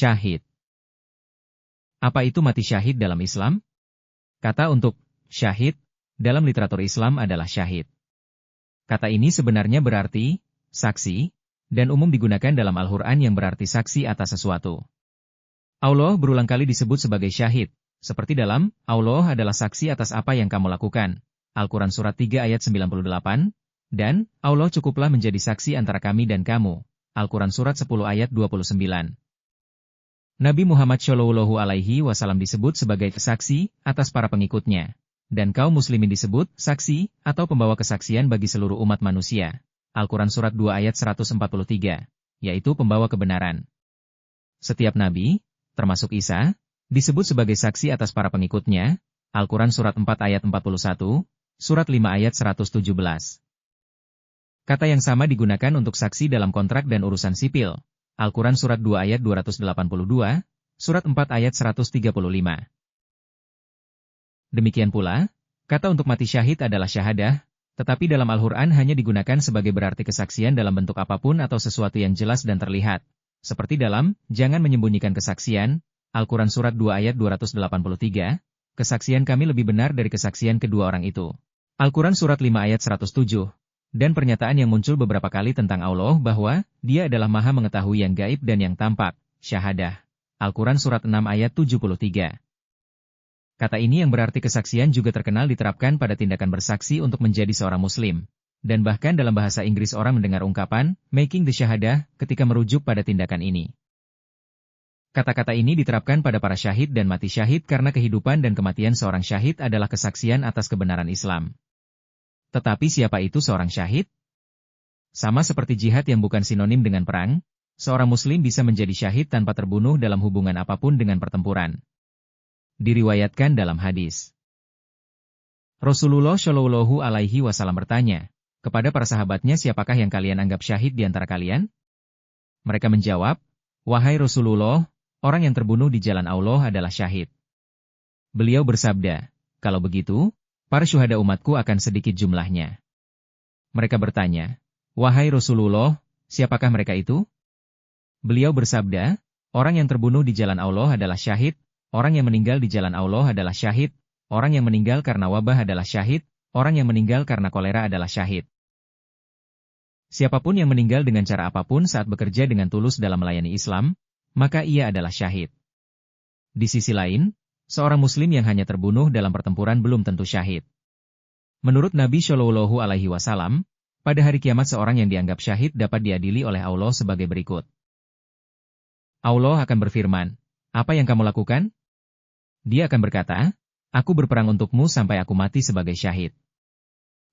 Syahid. Apa itu mati syahid dalam Islam? Kata untuk syahid dalam literatur Islam adalah syahid. Kata ini sebenarnya berarti saksi, dan umum digunakan dalam Al-Quran yang berarti saksi atas sesuatu. Allah berulang kali disebut sebagai syahid, seperti dalam, Allah adalah saksi atas apa yang kamu lakukan. Al-Quran Surat 3 ayat 98, dan, Allah cukuplah menjadi saksi antara kami dan kamu. Al-Quran Surat 10 ayat 29. Nabi Muhammad Shallallahu Alaihi Wasallam disebut sebagai saksi atas para pengikutnya. Dan kaum muslimin disebut saksi atau pembawa kesaksian bagi seluruh umat manusia. Al-Quran Surat 2 ayat 143, yaitu pembawa kebenaran. Setiap nabi, termasuk Isa, disebut sebagai saksi atas para pengikutnya. Al-Quran Surat 4 ayat 41, Surat 5 ayat 117. Kata yang sama digunakan untuk saksi dalam kontrak dan urusan sipil. Al-Quran Surat 2 ayat 282, Surat 4 ayat 135. Demikian pula, kata untuk mati syahid adalah syahadah, tetapi dalam Al-Quran hanya digunakan sebagai berarti kesaksian dalam bentuk apapun atau sesuatu yang jelas dan terlihat. Seperti dalam, jangan menyembunyikan kesaksian, Al-Quran Surat 2 ayat 283, kesaksian kami lebih benar dari kesaksian kedua orang itu. Al-Quran Surat 5 ayat 107, dan pernyataan yang muncul beberapa kali tentang Allah bahwa, Dia adalah maha mengetahui yang gaib dan yang tampak, syahadah. Al-Quran Surat 6 ayat 73. Kata ini yang berarti kesaksian juga terkenal diterapkan pada tindakan bersaksi untuk menjadi seorang muslim. Dan bahkan dalam bahasa Inggris orang mendengar ungkapan, making the syahadah, ketika merujuk pada tindakan ini. Kata-kata ini diterapkan pada para syahid dan mati syahid karena kehidupan dan kematian seorang syahid adalah kesaksian atas kebenaran Islam. Tetapi siapa itu seorang syahid? Sama seperti jihad yang bukan sinonim dengan perang, seorang muslim bisa menjadi syahid tanpa terbunuh dalam hubungan apapun dengan pertempuran. Diriwayatkan dalam hadis. Rasulullah Shallallahu Alaihi Wasallam bertanya kepada para sahabatnya, siapakah yang kalian anggap syahid di antara kalian? Mereka menjawab, wahai Rasulullah, orang yang terbunuh di jalan Allah adalah syahid. Beliau bersabda, kalau begitu, para syuhada umatku akan sedikit jumlahnya. Mereka bertanya, wahai Rasulullah, siapakah mereka itu? Beliau bersabda, orang yang terbunuh di jalan Allah adalah syahid. Orang yang meninggal di jalan Allah adalah syahid, orang yang meninggal karena wabah adalah syahid, orang yang meninggal karena kolera adalah syahid. Siapapun yang meninggal dengan cara apapun saat bekerja dengan tulus dalam melayani Islam, maka ia adalah syahid. Di sisi lain, seorang muslim yang hanya terbunuh dalam pertempuran belum tentu syahid. Menurut Nabi Shallallahu Alaihi Wasallam, pada hari kiamat seorang yang dianggap syahid dapat diadili oleh Allah sebagai berikut. Allah akan berfirman, apa yang kamu lakukan? Dia akan berkata, aku berperang untukmu sampai aku mati sebagai syahid.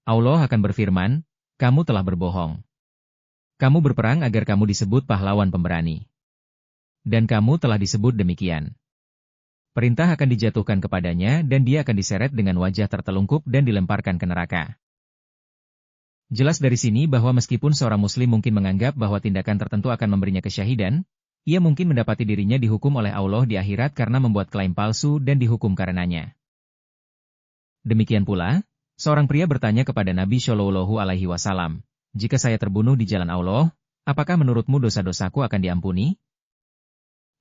Allah akan berfirman, kamu telah berbohong. Kamu berperang agar kamu disebut pahlawan pemberani. Dan kamu telah disebut demikian. Perintah akan dijatuhkan kepadanya dan dia akan diseret dengan wajah tertelungkup dan dilemparkan ke neraka. Jelas dari sini bahwa meskipun seorang muslim mungkin menganggap bahwa tindakan tertentu akan memberinya kesyahidan, ia mungkin mendapati dirinya dihukum oleh Allah di akhirat karena membuat klaim palsu dan dihukum karenanya. Demikian pula, seorang pria bertanya kepada Nabi Shallallahu Alaihi Wasallam, jika saya terbunuh di jalan Allah, apakah menurutmu dosa-dosaku akan diampuni?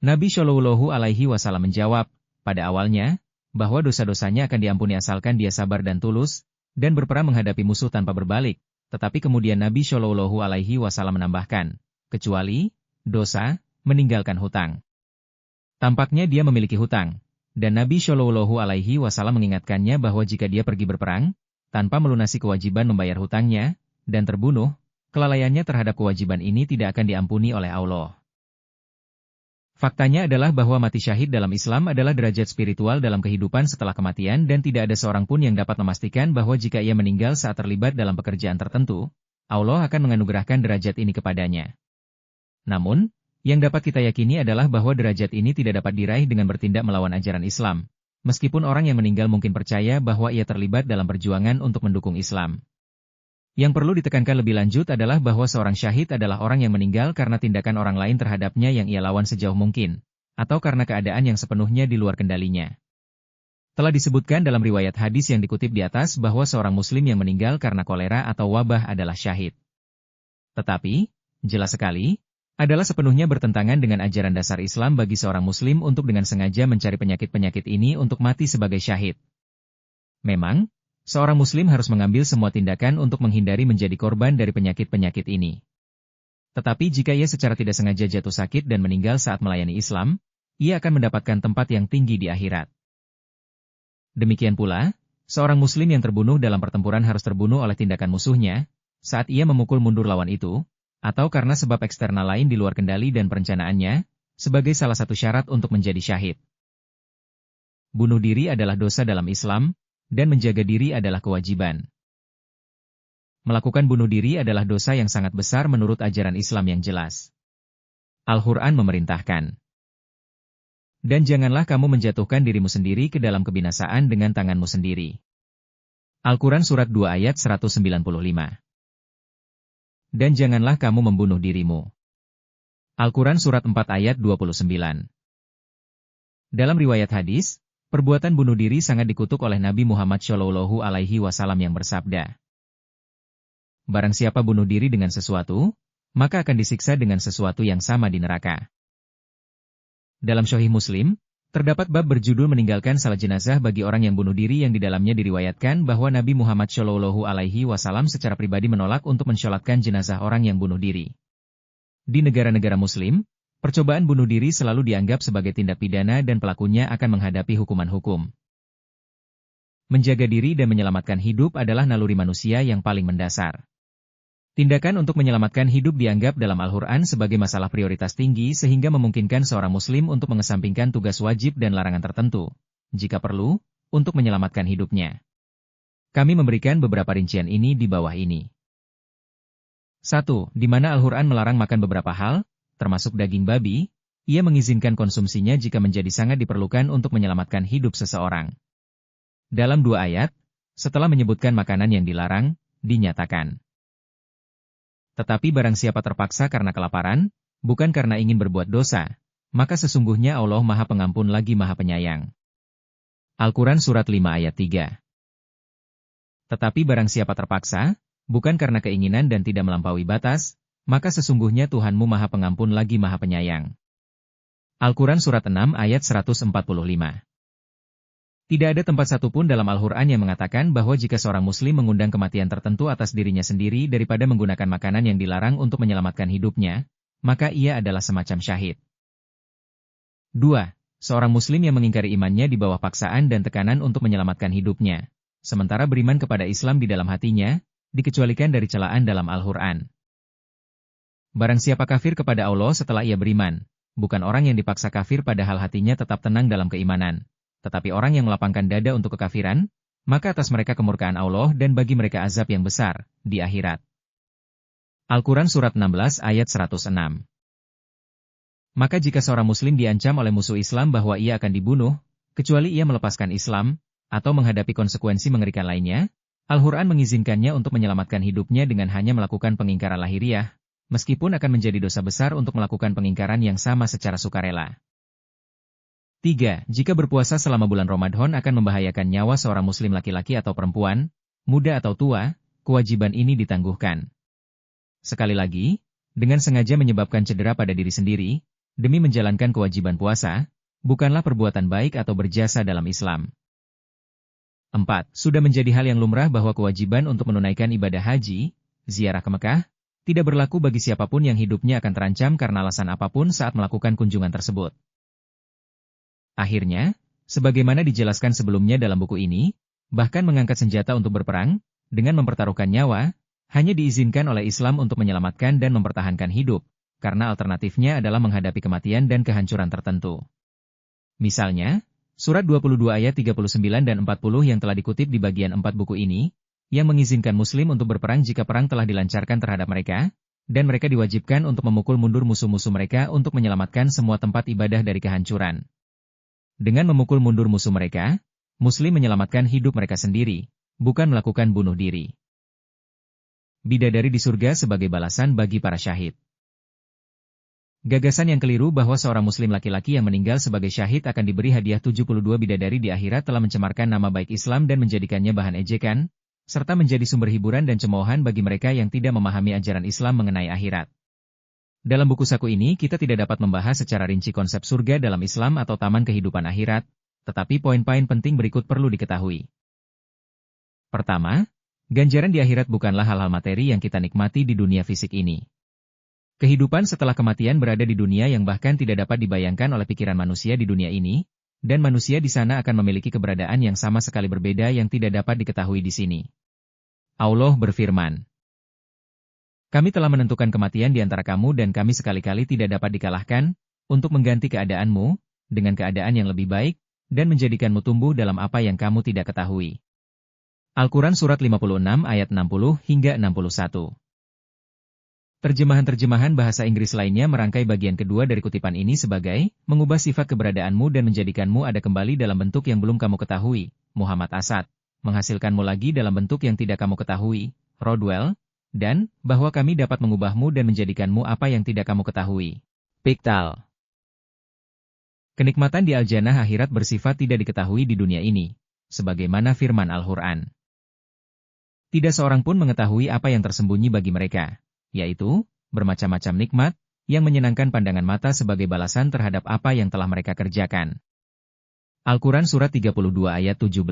Nabi Shallallahu Alaihi Wasallam menjawab, pada awalnya, bahwa dosa-dosanya akan diampuni asalkan dia sabar dan tulus, dan berperang menghadapi musuh tanpa berbalik. Tetapi kemudian Nabi Shallallahu Alaihi Wasallam menambahkan, kecuali dosa meninggalkan hutang. Tampaknya dia memiliki hutang, dan Nabi Shallallahu Alaihi Wasallam mengingatkannya bahwa jika dia pergi berperang, tanpa melunasi kewajiban membayar hutangnya, dan terbunuh, kelalaiannya terhadap kewajiban ini tidak akan diampuni oleh Allah. Faktanya adalah bahwa mati syahid dalam Islam adalah derajat spiritual dalam kehidupan setelah kematian dan tidak ada seorang pun yang dapat memastikan bahwa jika ia meninggal saat terlibat dalam pekerjaan tertentu, Allah akan menganugerahkan derajat ini kepadanya. Namun, yang dapat kita yakini adalah bahwa derajat ini tidak dapat diraih dengan bertindak melawan ajaran Islam, meskipun orang yang meninggal mungkin percaya bahwa ia terlibat dalam perjuangan untuk mendukung Islam. Yang perlu ditekankan lebih lanjut adalah bahwa seorang syahid adalah orang yang meninggal karena tindakan orang lain terhadapnya yang ia lawan sejauh mungkin, atau karena keadaan yang sepenuhnya di luar kendalinya. Telah disebutkan dalam riwayat hadis yang dikutip di atas bahwa seorang muslim yang meninggal karena kolera atau wabah adalah syahid. Tetapi, jelas sekali, adalah sepenuhnya bertentangan dengan ajaran dasar Islam bagi seorang muslim untuk dengan sengaja mencari penyakit-penyakit ini untuk mati sebagai syahid. Memang, seorang muslim harus mengambil semua tindakan untuk menghindari menjadi korban dari penyakit-penyakit ini. Tetapi jika ia secara tidak sengaja jatuh sakit dan meninggal saat melayani Islam, ia akan mendapatkan tempat yang tinggi di akhirat. Demikian pula, seorang muslim yang terbunuh dalam pertempuran harus terbunuh oleh tindakan musuhnya, saat ia memukul mundur lawan itu, atau karena sebab eksternal lain di luar kendali dan perencanaannya, sebagai salah satu syarat untuk menjadi syahid. Bunuh diri adalah dosa dalam Islam, dan menjaga diri adalah kewajiban. Melakukan bunuh diri adalah dosa yang sangat besar menurut ajaran Islam yang jelas. Al-Quran memerintahkan. Dan janganlah kamu menjatuhkan dirimu sendiri ke dalam kebinasaan dengan tanganmu sendiri. Al-Quran Surat 2 ayat 195. Dan janganlah kamu membunuh dirimu. Al-Quran Surat 4 ayat 29. Dalam riwayat hadis, perbuatan bunuh diri sangat dikutuk oleh Nabi Muhammad Shallallahu Alaihi Wasallam yang bersabda, barang siapa bunuh diri dengan sesuatu, maka akan disiksa dengan sesuatu yang sama di neraka. Dalam Sahih Muslim, terdapat bab berjudul meninggalkan salat jenazah bagi orang yang bunuh diri yang di dalamnya diriwayatkan bahwa Nabi Muhammad Shallallahu Alaihi Wasallam secara pribadi menolak untuk mensolatkan jenazah orang yang bunuh diri. Di negara-negara Muslim, percobaan bunuh diri selalu dianggap sebagai tindak pidana dan pelakunya akan menghadapi hukuman hukum. Menjaga diri dan menyelamatkan hidup adalah naluri manusia yang paling mendasar. Tindakan untuk menyelamatkan hidup dianggap dalam Al-Quran sebagai masalah prioritas tinggi sehingga memungkinkan seorang muslim untuk mengesampingkan tugas wajib dan larangan tertentu, jika perlu, untuk menyelamatkan hidupnya. Kami memberikan beberapa rincian ini di bawah ini. 1. Di mana Al-Quran melarang makan beberapa hal, termasuk daging babi, ia mengizinkan konsumsinya jika menjadi sangat diperlukan untuk menyelamatkan hidup seseorang. Dalam 2 ayat, setelah menyebutkan makanan yang dilarang, dinyatakan, tetapi barang siapa terpaksa karena kelaparan, bukan karena ingin berbuat dosa, maka sesungguhnya Allah Maha Pengampun lagi Maha Penyayang. Al-Quran Surat 5 ayat 3. Tetapi barang siapa terpaksa, bukan karena keinginan dan tidak melampaui batas, maka sesungguhnya Tuhanmu Maha Pengampun lagi Maha Penyayang. Al-Quran Surat 6 ayat 145. Tidak ada tempat satupun dalam Al-Quran yang mengatakan bahwa jika seorang muslim mengundang kematian tertentu atas dirinya sendiri daripada menggunakan makanan yang dilarang untuk menyelamatkan hidupnya, maka ia adalah semacam syahid. 2. Seorang muslim yang mengingkari imannya di bawah paksaan dan tekanan untuk menyelamatkan hidupnya, sementara beriman kepada Islam di dalam hatinya, dikecualikan dari celaan dalam Al-Quran. Barang siapa kafir kepada Allah setelah ia beriman, bukan orang yang dipaksa kafir padahal hatinya tetap tenang dalam keimanan, tetapi orang yang melapangkan dada untuk kekafiran, maka atas mereka kemurkaan Allah dan bagi mereka azab yang besar, di akhirat. Al-Quran Surat 16 ayat 106. Maka jika seorang muslim diancam oleh musuh Islam bahwa ia akan dibunuh, kecuali ia melepaskan Islam, atau menghadapi konsekuensi mengerikan lainnya, Al-Quran mengizinkannya untuk menyelamatkan hidupnya dengan hanya melakukan pengingkaran lahiriah, meskipun akan menjadi dosa besar untuk melakukan pengingkaran yang sama secara sukarela. 3. Jika berpuasa selama bulan Ramadan akan membahayakan nyawa seorang muslim laki-laki atau perempuan, muda atau tua, kewajiban ini ditangguhkan. Sekali lagi, dengan sengaja menyebabkan cedera pada diri sendiri, demi menjalankan kewajiban puasa, bukanlah perbuatan baik atau berjasa dalam Islam. 4. Sudah menjadi hal yang lumrah bahwa kewajiban untuk menunaikan ibadah haji, ziarah ke Mekah, tidak berlaku bagi siapapun yang hidupnya akan terancam karena alasan apapun saat melakukan kunjungan tersebut. Akhirnya, sebagaimana dijelaskan sebelumnya dalam buku ini, bahkan mengangkat senjata untuk berperang, dengan mempertaruhkan nyawa, hanya diizinkan oleh Islam untuk menyelamatkan dan mempertahankan hidup, karena alternatifnya adalah menghadapi kematian dan kehancuran tertentu. Misalnya, Surat 22 ayat 39 dan 40 yang telah dikutip di bagian 4 buku ini, yang mengizinkan Muslim untuk berperang jika perang telah dilancarkan terhadap mereka, dan mereka diwajibkan untuk memukul mundur musuh-musuh mereka untuk menyelamatkan semua tempat ibadah dari kehancuran. Dengan memukul mundur musuh mereka, Muslim menyelamatkan hidup mereka sendiri, bukan melakukan bunuh diri. Bidadari di surga sebagai balasan bagi para syahid. Gagasan yang keliru bahwa seorang muslim laki-laki yang meninggal sebagai syahid akan diberi hadiah 72 bidadari di akhirat telah mencemarkan nama baik Islam dan menjadikannya bahan ejekan, serta menjadi sumber hiburan dan cemoohan bagi mereka yang tidak memahami ajaran Islam mengenai akhirat. Dalam buku saku ini kita tidak dapat membahas secara rinci konsep surga dalam Islam atau taman kehidupan akhirat, tetapi poin-poin penting berikut perlu diketahui. Pertama, ganjaran di akhirat bukanlah hal-hal materi yang kita nikmati di dunia fisik ini. Kehidupan setelah kematian berada di dunia yang bahkan tidak dapat dibayangkan oleh pikiran manusia di dunia ini, dan manusia di sana akan memiliki keberadaan yang sama sekali berbeda yang tidak dapat diketahui di sini. Allah berfirman, "Kami telah menentukan kematian di antara kamu dan kami sekali-kali tidak dapat dikalahkan, untuk mengganti keadaanmu, dengan keadaan yang lebih baik, dan menjadikanmu tumbuh dalam apa yang kamu tidak ketahui." Al-Quran Surat 56 ayat 60 hingga 61. Terjemahan-terjemahan bahasa Inggris lainnya merangkai bagian kedua dari kutipan ini sebagai, mengubah sifat keberadaanmu dan menjadikanmu ada kembali dalam bentuk yang belum kamu ketahui, Muhammad Asad, menghasilkanmu lagi dalam bentuk yang tidak kamu ketahui, Rodwell, dan, bahwa kami dapat mengubahmu dan menjadikanmu apa yang tidak kamu ketahui, Piktal. Kenikmatan di Al-Jannah akhirat bersifat tidak diketahui di dunia ini, sebagaimana firman Al-Quran. Tidak seorang pun mengetahui apa yang tersembunyi bagi mereka, yaitu, bermacam-macam nikmat, yang menyenangkan pandangan mata sebagai balasan terhadap apa yang telah mereka kerjakan. Al-Quran Surat 32 ayat 17.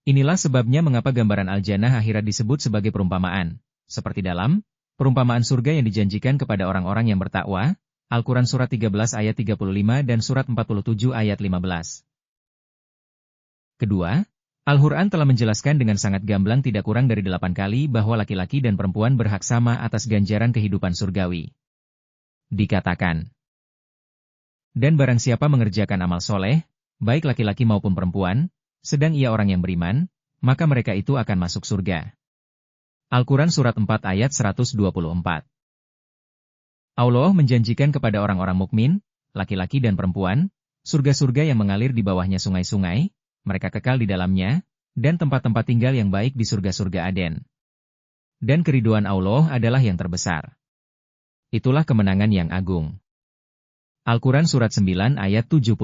Inilah sebabnya mengapa gambaran Al-Jannah akhirat disebut sebagai perumpamaan, seperti dalam, perumpamaan surga yang dijanjikan kepada orang-orang yang bertakwa, Al-Quran Surat 13 ayat 35 dan Surat 47 ayat 15. Kedua, Al-Quran telah menjelaskan dengan sangat gamblang tidak kurang dari 8 kali bahwa laki-laki dan perempuan berhak sama atas ganjaran kehidupan surgawi. Dikatakan, "Dan barang siapa mengerjakan amal soleh, baik laki-laki maupun perempuan, sedang ia orang yang beriman, maka mereka itu akan masuk surga." Al-Quran Surat 4 ayat 124. Allah menjanjikan kepada orang-orang mukmin, laki-laki dan perempuan, surga-surga yang mengalir di bawahnya sungai-sungai, mereka kekal di dalamnya, dan tempat-tempat tinggal yang baik di surga-surga Aden. Dan keriduan Allah adalah yang terbesar. Itulah kemenangan yang agung. Al-Quran Surat 9 ayat 72.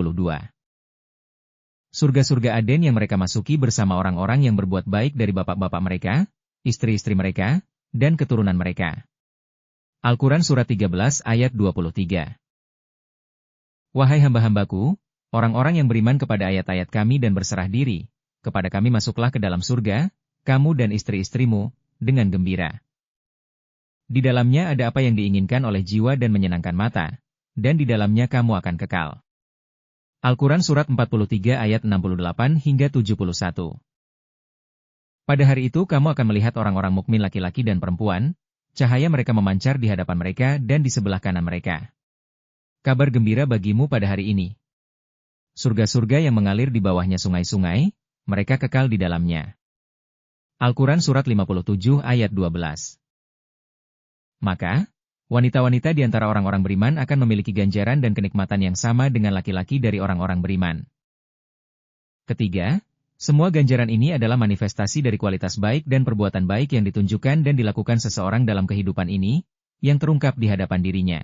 Surga-surga Aden yang mereka masuki bersama orang-orang yang berbuat baik dari bapak-bapak mereka, istri-istri mereka, dan keturunan mereka. Al-Quran Surat 13 ayat 23. Wahai hamba-hambaku, orang-orang yang beriman kepada ayat-ayat kami dan berserah diri, kepada kami masuklah ke dalam surga, kamu dan istri-istrimu, dengan gembira. Di dalamnya ada apa yang diinginkan oleh jiwa dan menyenangkan mata, dan di dalamnya kamu akan kekal. Al-Quran Surat 43 ayat 68 hingga 71. Pada hari itu kamu akan melihat orang-orang mukmin laki-laki dan perempuan, cahaya mereka memancar di hadapan mereka dan di sebelah kanan mereka. Kabar gembira bagimu pada hari ini. Surga-surga yang mengalir di bawahnya sungai-sungai, mereka kekal di dalamnya. Al-Quran Surat 57 ayat 12. Maka, wanita-wanita di antara orang-orang beriman akan memiliki ganjaran dan kenikmatan yang sama dengan laki-laki dari orang-orang beriman. Ketiga, semua ganjaran ini adalah manifestasi dari kualitas baik dan perbuatan baik yang ditunjukkan dan dilakukan seseorang dalam kehidupan ini, yang terungkap di hadapan dirinya.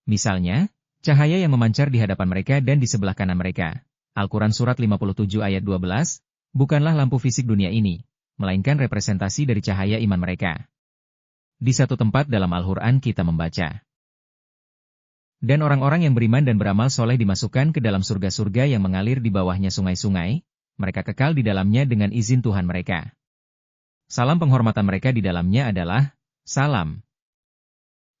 Misalnya, cahaya yang memancar di hadapan mereka dan di sebelah kanan mereka. Al-Quran Surat 57 ayat 12, bukanlah lampu fisik dunia ini, melainkan representasi dari cahaya iman mereka. Di satu tempat dalam Al-Quran kita membaca, "Dan orang-orang yang beriman dan beramal soleh dimasukkan ke dalam surga-surga yang mengalir di bawahnya sungai-sungai, mereka kekal di dalamnya dengan izin Tuhan mereka. Salam penghormatan mereka di dalamnya adalah, salam."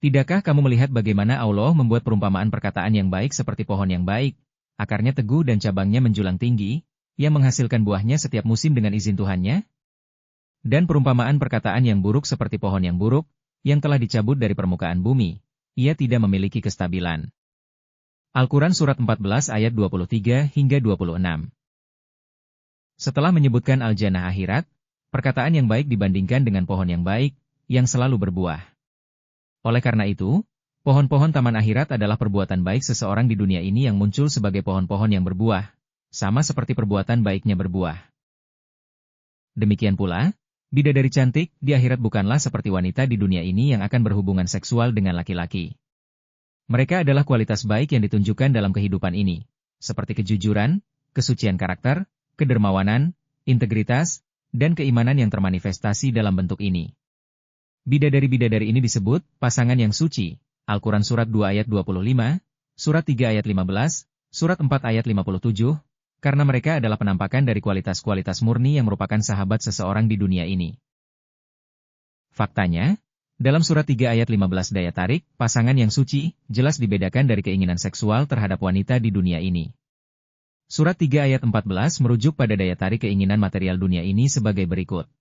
Tidakkah kamu melihat bagaimana Allah membuat perumpamaan perkataan yang baik seperti pohon yang baik, akarnya teguh dan cabangnya menjulang tinggi, yang menghasilkan buahnya setiap musim dengan izin Tuhannya? Dan perumpamaan perkataan yang buruk seperti pohon yang buruk, yang telah dicabut dari permukaan bumi, ia tidak memiliki kestabilan. Al-Quran Surat 14 ayat 23 hingga 26. Setelah menyebutkan Al-Jannah akhirat, perkataan yang baik dibandingkan dengan pohon yang baik, yang selalu berbuah. Oleh karena itu, pohon-pohon taman akhirat adalah perbuatan baik seseorang di dunia ini yang muncul sebagai pohon-pohon yang berbuah, sama seperti perbuatan baiknya berbuah. Demikian pula, bidadari cantik di akhirat bukanlah seperti wanita di dunia ini yang akan berhubungan seksual dengan laki-laki. Mereka adalah kualitas baik yang ditunjukkan dalam kehidupan ini, seperti kejujuran, kesucian karakter, kedermawanan, integritas, dan keimanan yang termanifestasi dalam bentuk ini. Bidadari-bidadari ini disebut pasangan yang suci. Al-Quran Surat 2 ayat 25, Surat 3 ayat 15, Surat 4 ayat 57, karena mereka adalah penampakan dari kualitas-kualitas murni yang merupakan sahabat seseorang di dunia ini. Faktanya, dalam Surat 3 ayat 15 daya tarik, pasangan yang suci, jelas dibedakan dari keinginan seksual terhadap wanita di dunia ini. Surat 3 ayat 14 merujuk pada daya tarik keinginan material dunia ini sebagai berikut.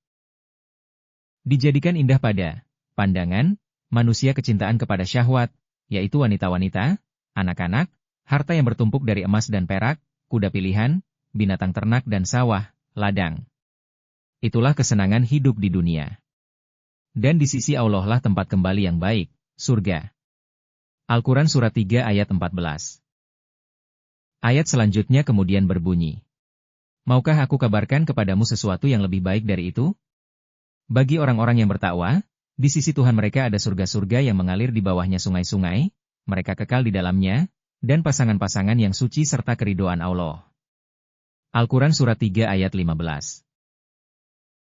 Dijadikan indah pada pandangan manusia kecintaan kepada syahwat, yaitu wanita-wanita, anak-anak, harta yang bertumpuk dari emas dan perak, kuda pilihan, binatang ternak dan sawah, ladang. Itulah kesenangan hidup di dunia. Dan di sisi Allah lah tempat kembali yang baik, surga. Al-Quran Surat 3 ayat 14. Ayat selanjutnya kemudian berbunyi. Maukah aku kabarkan kepadamu sesuatu yang lebih baik dari itu? Bagi orang-orang yang bertakwa, di sisi Tuhan mereka ada surga-surga yang mengalir di bawahnya sungai-sungai, mereka kekal di dalamnya, dan pasangan-pasangan yang suci serta keridoan Allah. Al-Quran Surat 3 ayat 15.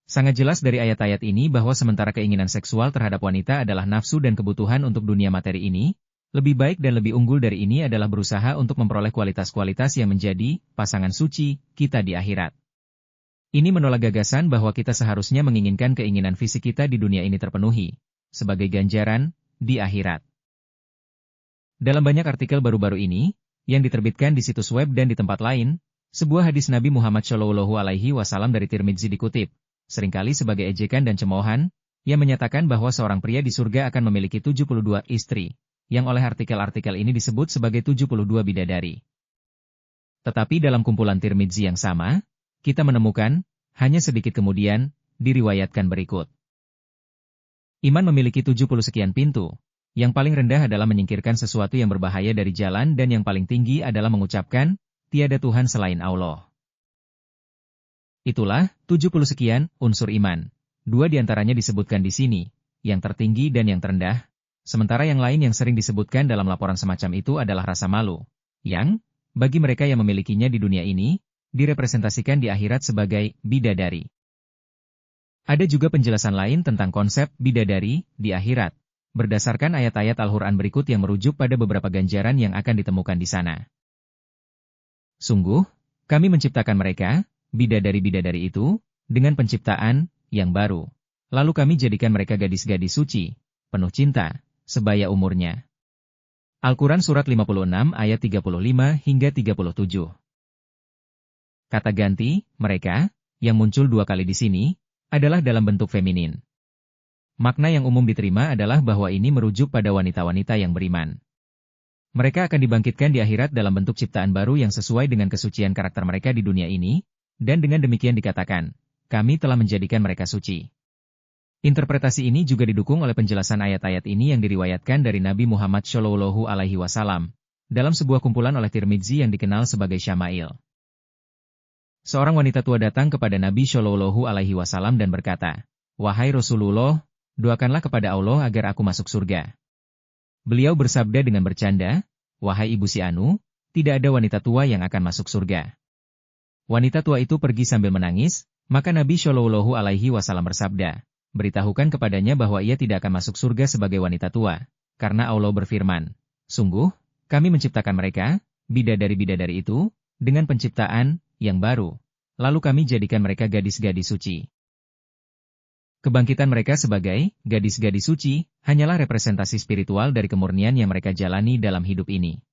Sangat jelas dari ayat-ayat ini bahwa sementara keinginan seksual terhadap wanita adalah nafsu dan kebutuhan untuk dunia materi ini, lebih baik dan lebih unggul dari ini adalah berusaha untuk memperoleh kualitas-kualitas yang menjadi pasangan suci kita di akhirat. Ini menolak gagasan bahwa kita seharusnya menginginkan keinginan fisik kita di dunia ini terpenuhi, sebagai ganjaran di akhirat. Dalam banyak artikel baru-baru ini, yang diterbitkan di situs web dan di tempat lain, sebuah hadis Nabi Muhammad SAW dari Tirmidzi dikutip, seringkali sebagai ejekan dan cemoohan, yang menyatakan bahwa seorang pria di surga akan memiliki 72 istri, yang oleh artikel-artikel ini disebut sebagai 72 bidadari. Tetapi dalam kumpulan Tirmidzi yang sama, kita menemukan, hanya sedikit kemudian, diriwayatkan berikut. Iman memiliki 70 sekian pintu. Yang paling rendah adalah menyingkirkan sesuatu yang berbahaya dari jalan dan yang paling tinggi adalah mengucapkan, tiada Tuhan selain Allah. Itulah, 70 sekian, unsur iman. 2 diantaranya disebutkan di sini, yang tertinggi dan yang terendah, sementara yang lain yang sering disebutkan dalam laporan semacam itu adalah rasa malu, yang, bagi mereka yang memilikinya di dunia ini, direpresentasikan di akhirat sebagai bidadari. Ada juga penjelasan lain tentang konsep bidadari di akhirat, berdasarkan ayat-ayat Al-Quran berikut yang merujuk pada beberapa ganjaran yang akan ditemukan di sana. Sungguh, kami menciptakan mereka, bidadari-bidadari itu, dengan penciptaan yang baru. Lalu kami jadikan mereka gadis-gadis suci, penuh cinta, sebaya umurnya. Al-Quran Surat 56 ayat 35 hingga 37. Kata ganti, mereka, yang muncul 2 kali di sini, adalah dalam bentuk feminin. Makna yang umum diterima adalah bahwa ini merujuk pada wanita-wanita yang beriman. Mereka akan dibangkitkan di akhirat dalam bentuk ciptaan baru yang sesuai dengan kesucian karakter mereka di dunia ini, dan dengan demikian dikatakan, kami telah menjadikan mereka suci. Interpretasi ini juga didukung oleh penjelasan ayat-ayat ini yang diriwayatkan dari Nabi Muhammad SAW, dalam sebuah kumpulan oleh Tirmidzi yang dikenal sebagai Syama'il. Seorang wanita tua datang kepada Nabi SAW dan berkata, "Wahai Rasulullah, doakanlah kepada Allah agar aku masuk surga." Beliau bersabda dengan bercanda, "Wahai ibu si Anu, tidak ada wanita tua yang akan masuk surga." Wanita tua itu pergi sambil menangis, maka Nabi SAW bersabda, "Beritahukan kepadanya bahwa ia tidak akan masuk surga sebagai wanita tua, karena Allah berfirman, sungguh, kami menciptakan mereka, bidadari-bidadari itu, dengan penciptaan yang baru, lalu kami jadikan mereka gadis-gadis suci." Kebangkitan mereka sebagai gadis-gadis suci hanyalah representasi spiritual dari kemurnian yang mereka jalani dalam hidup ini.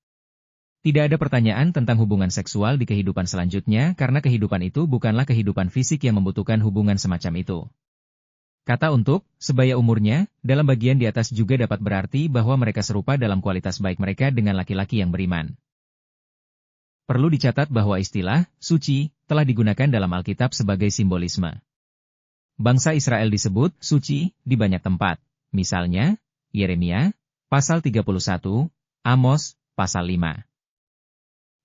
Tidak ada pertanyaan tentang hubungan seksual di kehidupan selanjutnya karena kehidupan itu bukanlah kehidupan fisik yang membutuhkan hubungan semacam itu. Kata untuk sebaya umurnya dalam bagian di atas juga dapat berarti bahwa mereka serupa dalam kualitas baik mereka dengan laki-laki yang beriman. Perlu dicatat bahwa istilah suci telah digunakan dalam Alkitab sebagai simbolisme. Bangsa Israel disebut suci di banyak tempat, misalnya Yeremia pasal 31, Amos pasal 5.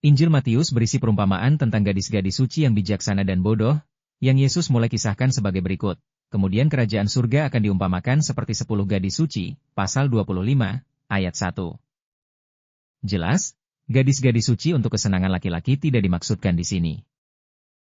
Injil Matius berisi perumpamaan tentang gadis-gadis suci yang bijaksana dan bodoh, yang Yesus mulai kisahkan sebagai berikut. Kemudian kerajaan surga akan diumpamakan seperti 10 gadis suci, pasal 25, ayat 1. Jelas, gadis-gadis suci untuk kesenangan laki-laki tidak dimaksudkan di sini.